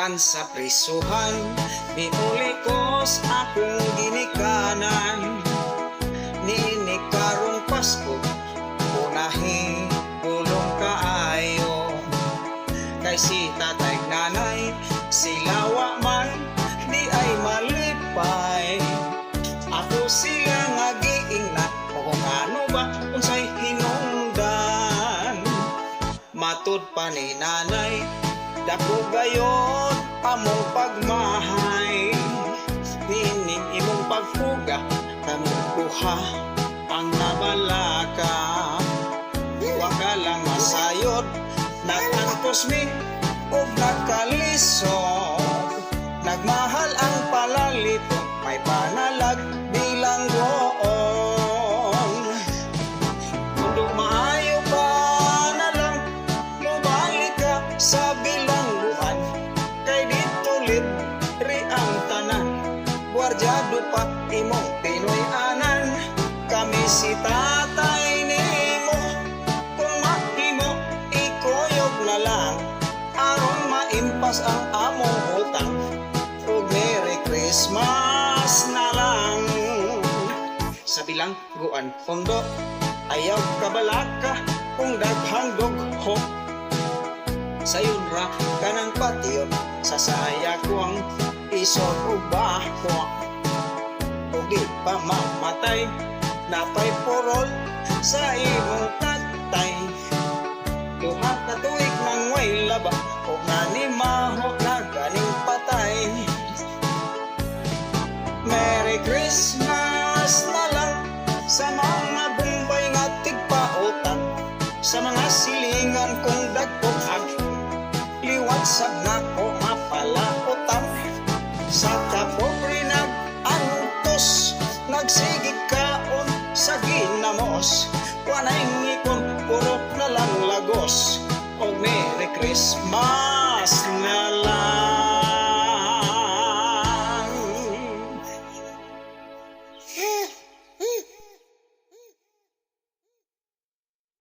gikan sa prisuhan, miuli ko sa akong ginikanan. Niini karong Pasko, unahi pulong kaayo. Kay si tatay nanay, sila wa man di ay malipay. Ako sila nga giingnan, o kung ano ba unsay hinungdan. Matud pa ni nanay, dako gayon among pagmahay. Nining imong pagfuga, kamong buha ang nabalaka. Wa ka lang masayod, nagangkos mi ug nagkalisod. Nagmahal ang palalito, may panalag bilang roon. Kundo maayo pa na lang, lubalik ka sa bilangguan. Kay dito libre ang tanan, guardyado pa imong Pinoy anan. Kami si tatay nimo, kung mahimo ikuyog na lang, aron maimpas ang among utang. Ug Merry Christmas na lang. Sa bilangguan pondo, ayaw kabalaka kung daghang dugho. Sayon ra kanang patio, sasaya ko ang isod ug bako. Ug di pa mamatay, napay purol sa imong tatay. Duha ka tuig nang way laba, ug nanimaho na ganing patay. Merry Christmas na lang sa mga bumbay nga tigpautan, sa mga silingan kong dagkog liwat sa nako mapalautan. Sa kapobre nag-antos, nagsigig kaon sa ginamos. Wanay ngikon, puro na lang lagos. O Merry Christmas na